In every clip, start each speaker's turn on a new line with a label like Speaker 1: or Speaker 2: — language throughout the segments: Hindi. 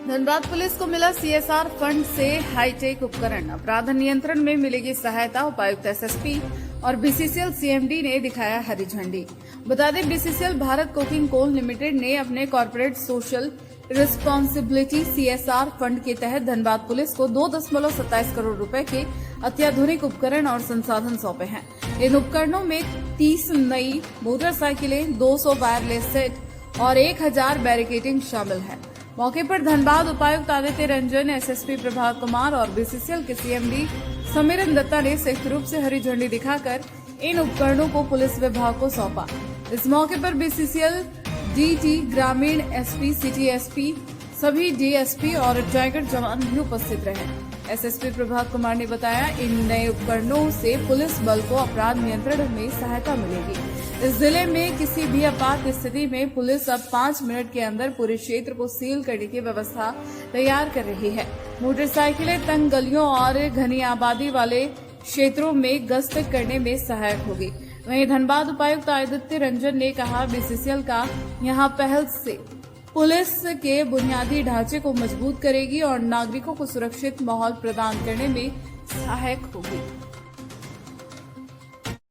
Speaker 1: धनबाद पुलिस को मिला सीएसआर फंड से हाईटेक उपकरण। अपराध नियंत्रण में मिलेगी सहायता। उपायुक्त एसएसपी और बीसीसीएल सीएमडी ने दिखाया हरी झंडी। बता दें, BCCL Bharat coking coal limited ने अपने corporate social responsibility CSR fund के तहत धनबाद पुलिस को 2.27 करोड़ रुपए के अत्याधुनिक उपकरण और संसाधन सौंपे हैं। इन उपकरणों में 30 नई मोटरसाइकिलें, 200 वायरलेस सेट और 1000 बैरिकेडिंग शामिल है। मौके पर धनबाद उपायुक्त आदित्य रंजन, एसएसपी प्रभात कुमार और बीसीसीएल के सीएमडी समीरन दत्ता ने संयुक्त रूप से हरी झंडी दिखाकर इन उपकरणों को पुलिस विभाग को सौंपा। इस मौके पर बीसीसीएल डीटी, ग्रामीण एसपी, सिटी एसपी, सभी डीएसपी और टाइगर जवान भी उपस्थित रहे। एसएसपी प्रभात कुमार ने बताया, इन नए उपकरणों से पुलिस बल को अपराध नियंत्रण में सहायता मिलेगी। इस जिले में किसी भी आपात स्थिति में पुलिस अब 5 मिनट के अंदर पूरे क्षेत्र को सील करने की व्यवस्था तैयार कर रही है। मोटरसाइकिलें तंग गलियों और घनी आबादी वाले क्षेत्रों में गश्त करने में सहायक होगी। वहीं धनबाद उपायुक्त आदित्य रंजन ने कहा, बीसीसीएल का यहां पहल से पुलिस के बुनियादी ढांचे को मजबूत करेगी और नागरिकों को सुरक्षित माहौल प्रदान करने में सहायक होगी।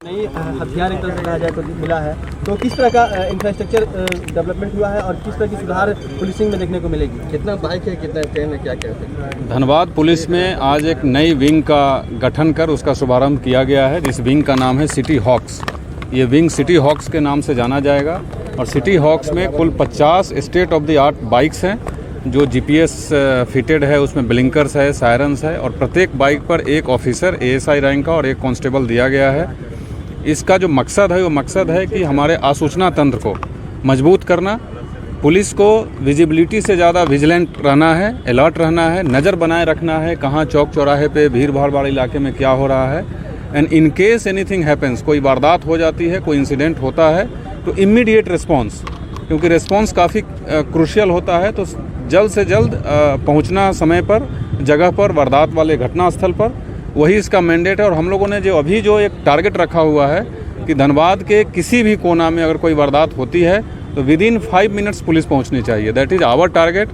Speaker 2: नई हथियार एक तरह से कहा जाए तो मिला है, तो किस तरह का इंफ्रास्ट्रक्चर डेवलपमेंट हुआ है और किस तरह की सुधार पुलिसिंग में देखने को मिलेगी? कितना बाइक है, कितना ट्रेन है, क्या क्या है?
Speaker 3: धनबाद पुलिस में आज एक नई विंग का गठन कर उसका शुभारंभ किया गया है। इस विंग का नाम है सिटी हॉक्स। ये विंग सिटी हॉक्स के नाम से जाना जाएगा और सिटी हॉक्स में कुल 50 state of the art bikes हैं जो जीपीएस फिटेड है, उसमें ब्लिंकर्स है, सायरन्स है और प्रत्येक बाइक पर एक ऑफिसर एएसआई रैंक का और एक कांस्टेबल दिया गया है। इसका जो मकसद है वो मकसद है कि हमारे आसूचना तंत्र को मजबूत करना, पुलिस को विजिबिलिटी से ज़्यादा विजिलेंट रहना है, अलर्ट रहना है, नज़र बनाए रखना है कहाँ चौक चौराहे पे भीड़ भाड़ वाले इलाके में क्या हो रहा है। And in case anything happens, कोई वारदात हो जाती है, कोई इंसिडेंट होता है तो इमीडिएट रिस्पांस, क्योंकि रिस्पांस काफ़ी क्रूशियल होता है, तो जल्द से जल्द पहुंचना समय पर, जगह पर, वारदात वाले घटना स्थल पर, वही इसका मैंडेट है। और हम लोगों ने जो एक टारगेट रखा हुआ है कि धनबाद के किसी भी कोना में अगर कोई वारदात होती है तो विदिन 5 मिनट्स पुलिस पहुंचनी चाहिए। That is our target.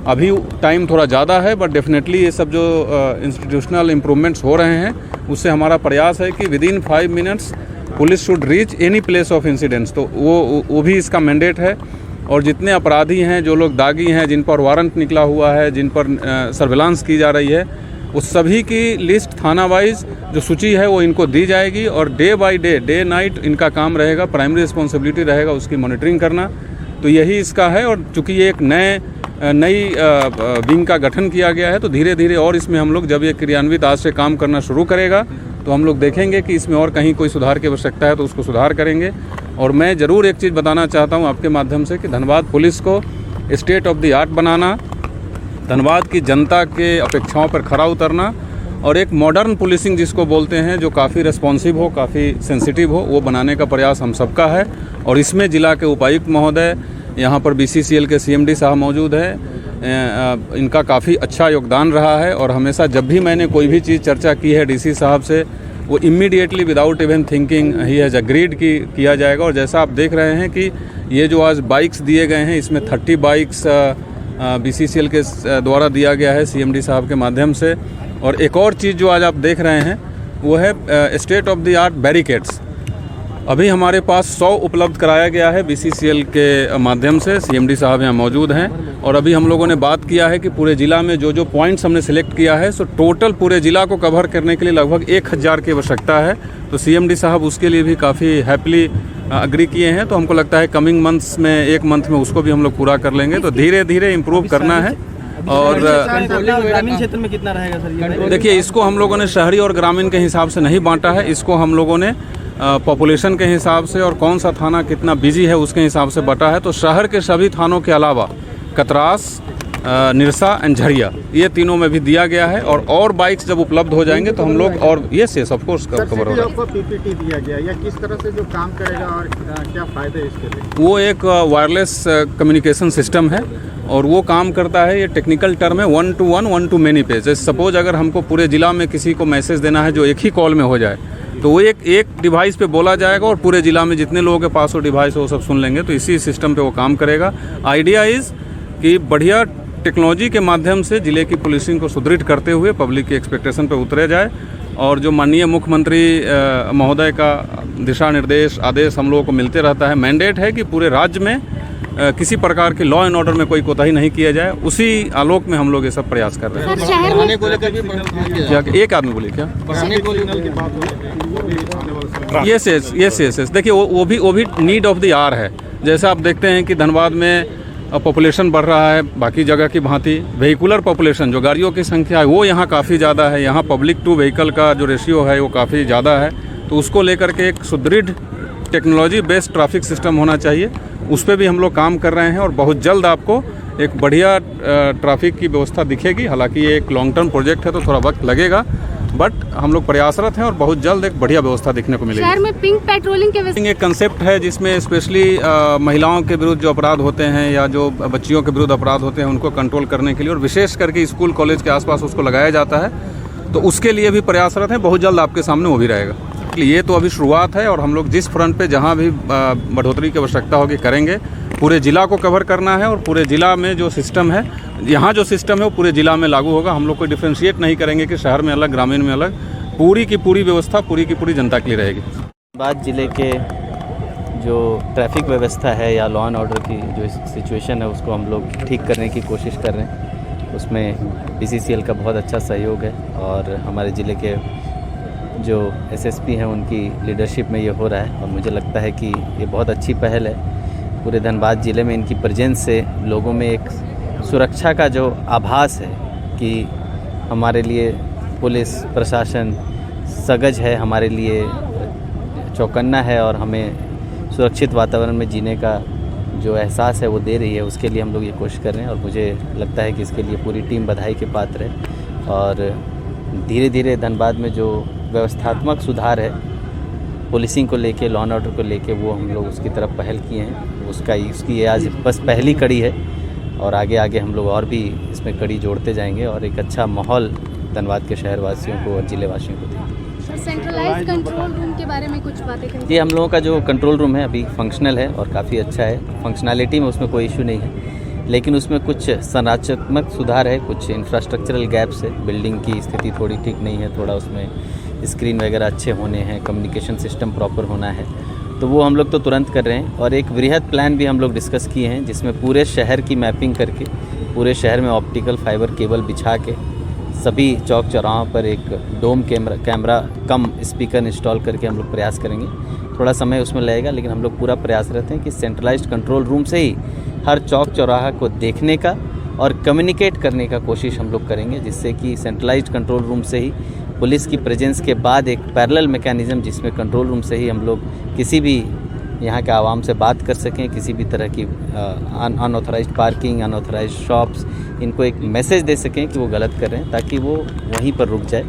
Speaker 3: अभी टाइम थोड़ा ज़्यादा है बट डेफिनेटली ये सब जो इंस्टीट्यूशनल इम्प्रूवमेंट्स हो रहे हैं उससे हमारा प्रयास है कि within 5 minutes police should reach any place of incidents. तो वो भी इसका मैंडेट है। और जितने अपराधी हैं, जो लोग दागी हैं, जिन पर वारंट निकला हुआ है, जिन पर सर्विलांस की जा रही है, उस सभी की लिस्ट थाना वाइज जो सूची है वो इनको दी जाएगी और डे बाय डे नाइट इनका काम रहेगा, प्राइमरी रिस्पॉन्सिबिलिटी रहेगा उसकी मॉनिटरिंग करना। तो यही इसका है। और चूँकि ये एक नई विंग का गठन किया गया है तो धीरे धीरे और इसमें हम लोग जब ये क्रियान्वित आज से काम करना शुरू करेगा तो हम लोग देखेंगे कि इसमें और कहीं कोई सुधार की आवश्यकता है तो उसको सुधार करेंगे। और मैं ज़रूर एक चीज़ बताना चाहता हूँ आपके माध्यम से कि धनबाद पुलिस को स्टेट ऑफ द आर्ट बनाना, धनबाद की जनता के अपेक्षाओं पर खरा उतरना और एक मॉडर्न पुलिसिंग जिसको बोलते हैं, जो काफ़ी रिस्पॉन्सिव हो, काफ़ी सेंसिटिव हो, वो बनाने का प्रयास हम सबका है। और इसमें जिला के उपायुक्त महोदय, यहाँ पर बीसीसीएल के सीएमडी साहब मौजूद है, इनका काफ़ी अच्छा योगदान रहा है। और हमेशा जब भी मैंने कोई भी चीज़ चर्चा की है डीसी साहब से, वो immediately without even thinking he has agreed किया जाएगा। और जैसा आप देख रहे हैं कि ये जो आज बाइक्स दिए गए हैं, इसमें 30 बाइक्स बीसीसीएल के द्वारा दिया गया है सीएमडी साहब के माध्यम से। और एक और चीज़ जो आज आप देख रहे हैं वो है state of the art barricades. अभी हमारे पास 100 उपलब्ध कराया गया है बीसीसीएल के माध्यम से। सीएमडी साहब यहाँ मौजूद हैं और अभी हम लोगों ने बात किया है कि पूरे ज़िला में जो पॉइंट्स हमने सिलेक्ट किया है, सो टोटल पूरे ज़िला को कवर करने के लिए लगभग 1000 की आवश्यकता है। तो सीएमडी साहब उसके लिए भी काफ़ी हैप्पीली अग्री किए हैं। तो हमको लगता है कमिंग मंथ्स में, 1 मंथ में उसको भी हम लोग पूरा कर लेंगे। तो धीरे धीरे इम्प्रूव करना है। और
Speaker 2: ग्रामीण क्षेत्र में कितना रहेगा सर?
Speaker 3: देखिए, इसको हम लोगों ने शहरी और ग्रामीण के हिसाब से नहीं बांटा है, इसको हम लोगों ने पॉपुलेशन के हिसाब से और कौन सा थाना कितना बिजी है उसके हिसाब से बटा है। तो शहर के सभी थानों के अलावा कतरास, निरसा एंड झरिया, ये तीनों में भी दिया गया है। और बाइक्स जब उपलब्ध हो जाएंगे तो हम लोग और यस ऑफ कोर्स कवर होगा।
Speaker 4: आपको पीपीटी दिया गया या किस तरह से जो काम करेगा और क्या फ़ायदे इसके लिए?
Speaker 3: वो एक वायरलेस कम्युनिकेशन सिस्टम है और वो काम करता है, ये टेक्निकल टर्म है, 1 to 1, 1 to many page. Suppose अगर हमको पूरे ज़िला में किसी को मैसेज देना है जो एक ही कॉल में हो जाए तो वो एक डिवाइस पे बोला जाएगा और पूरे ज़िला में जितने लोगों के पास वो डिवाइस हो वो सब सुन लेंगे। तो इसी सिस्टम पे वो काम करेगा। आइडिया इज़ कि बढ़िया टेक्नोलॉजी के माध्यम से ज़िले की पुलिसिंग को सुदृढ़ करते हुए पब्लिक की एक्सपेक्टेशन पर उतरे जाए और जो माननीय मुख्यमंत्री महोदय का दिशा निर्देश आदेश हम लोगों को मिलते रहता है। मैंडेट है कि पूरे राज्य में किसी प्रकार के लॉ एंड ऑर्डर में कोई कोताही नहीं किया जाए, उसी आलोक में हम लोग ये सब प्रयास कर रहे हैं।
Speaker 2: बढ़ाने को लेकर भी
Speaker 3: क्या एक आदमी बोले क्या?
Speaker 2: बढ़ाने को
Speaker 3: यस यस देखिए वो भी नीड ऑफ द आवर है। जैसा आप देखते हैं कि धनबाद में पॉपुलेशन बढ़ रहा है, बाकी जगह की भांति वेहिकुलर पॉपुलेशन जो गाड़ियों की संख्या है वो यहाँ काफ़ी ज़्यादा है। यहाँ पब्लिक टू व्हीकल का जो रेशियो है वो काफ़ी ज़्यादा है, तो उसको लेकर के एक सुदृढ़ टेक्नोलॉजी बेस्ड ट्रैफिक सिस्टम होना चाहिए। उस पर भी हम लोग काम कर रहे हैं और बहुत जल्द आपको एक बढ़िया ट्रैफिक की व्यवस्था दिखेगी। हालांकि ये एक लॉन्ग टर्म प्रोजेक्ट है तो थोड़ा वक्त लगेगा, बट हम लोग प्रयासरत हैं और बहुत जल्द एक बढ़िया व्यवस्था दिखने को मिलेगी।
Speaker 5: शहर में पिंक पेट्रोलिंग के
Speaker 3: एक कंसेप्ट है जिसमें स्पेशली महिलाओं के विरुद्ध जो अपराध होते हैं या जो बच्चियों के विरुद्ध अपराध होते हैं उनको कंट्रोल करने के लिए और विशेष करके स्कूल कॉलेज के आसपास उसको लगाया जाता है, तो उसके लिए भी प्रयासरत हैं। बहुत जल्द आपके सामने वो भी रहेगा। ये तो अभी शुरुआत है और हम लोग जिस फ्रंट पे जहाँ भी बढ़ोतरी की आवश्यकता होगी करेंगे। पूरे ज़िला को कवर करना है और पूरे ज़िला में जो सिस्टम है, यहाँ जो सिस्टम है वो पूरे ज़िला में लागू होगा। हम लोग कोई डिफ्रेंशिएट नहीं करेंगे कि शहर में अलग ग्रामीण में अलग, पूरी की पूरी व्यवस्था पूरी की पूरी जनता के लिए रहेगी।
Speaker 6: धनबाद ज़िले के जो ट्रैफिक व्यवस्था है या लॉ एंड ऑर्डर की जो सिचुएशन है उसको हम लोग ठीक करने की कोशिश कर रहे हैं। उसमें BCCL का बहुत अच्छा सहयोग है और हमारे ज़िले के जो SSP हैं उनकी लीडरशिप में ये हो रहा है और मुझे लगता है कि ये बहुत अच्छी पहल है। पूरे धनबाद ज़िले में इनकी प्रेजेंस से लोगों में एक सुरक्षा का जो आभास है कि हमारे लिए पुलिस प्रशासन सजग है, हमारे लिए चौकन्ना है और हमें सुरक्षित वातावरण में जीने का जो एहसास है वो दे रही है। उसके लिए हम लोग ये कोशिश कर रहे हैं और मुझे लगता है कि इसके लिए पूरी टीम बधाई के पात्र है। और धीरे धीरे धनबाद में जो व्यवस्थात्मक सुधार है पुलिसिंग को लेके, लॉ एंड ऑर्डर को लेके, वो हम लोग उसकी तरफ पहल किए हैं। उसकी ये आज बस पहली कड़ी है और आगे आगे हम लोग और भी इसमें कड़ी जोड़ते जाएंगे और एक अच्छा माहौल धनबाद के शहरवासियों को और ज़िले वासियों को देंगे।
Speaker 5: सेंट्रलाइज्ड कंट्रोल रूम के बारे में कुछ बातें करें।
Speaker 6: ये हम लोगों का जो कंट्रोल रूम है अभी फंक्शनल है और काफ़ी अच्छा है। फंक्शनैलिटी में उसमें कोई इशू नहीं है, लेकिन उसमें कुछ संरचनात्मक सुधार है, कुछ इंफ्रास्ट्रक्चरल गैप्स है। बिल्डिंग की स्थिति थोड़ी ठीक नहीं है, थोड़ा उसमें स्क्रीन वगैरह अच्छे होने हैं, कम्युनिकेशन सिस्टम प्रॉपर होना है, तो वो हम लोग तो तुरंत कर रहे हैं। और एक वृहद प्लान भी हम लोग डिस्कस किए हैं जिसमें पूरे शहर की मैपिंग करके पूरे शहर में ऑप्टिकल फाइबर केबल बिछा के सभी चौक चौराहों पर एक डोम कैमरा कम स्पीकर इंस्टॉल करके हम लोग प्रयास करेंगे। थोड़ा समय उसमें लगेगा, लेकिन हम लोग पूरा प्रयास रहते हैं कि सेंट्रलाइज्ड कंट्रोल रूम से ही हर चौक चौराहा को देखने का और कम्युनिकेट करने का कोशिश हम लोग करेंगे, जिससे कि सेंट्रलाइज्ड कंट्रोल रूम से ही पुलिस की प्रेजेंस के बाद एक पैरेलल मैकेनिज्म जिसमें कंट्रोल रूम से ही हम लोग किसी भी यहाँ के आवाम से बात कर सकें, किसी भी तरह की अनऑथराइज्ड पार्किंग, अनऑथराइज्ड शॉप्स, इनको एक मैसेज दे सकें कि वो गलत कर रहे हैं, ताकि वो वहीं पर रुक जाए।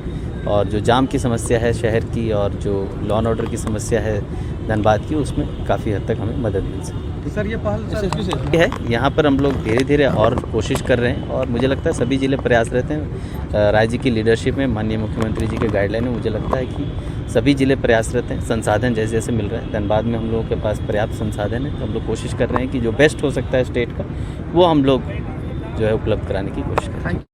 Speaker 6: और जो जाम की समस्या है शहर की और जो लॉ एंड ऑर्डर की समस्या है धनबाद की, उसमें काफ़ी हद तक हमें मदद मिल सके।
Speaker 2: सर ये पहल SSP से
Speaker 6: है, यहाँ पर हम लोग धीरे धीरे और कोशिश कर रहे हैं और मुझे लगता है सभी ज़िले प्रयास रहते हैं। राज्य की लीडरशिप में माननीय मुख्यमंत्री जी के गाइडलाइन में मुझे लगता है कि सभी ज़िले प्रयास रहते हैं। संसाधन जैसे जैसे मिल रहे हैं, धनबाद में हम लोगों के पास पर्याप्त संसाधन है, तो हम लोग कोशिश कर रहे हैं कि जो बेस्ट हो सकता है स्टेट का वो हम लोग जो है उपलब्ध कराने की कोशिश करें।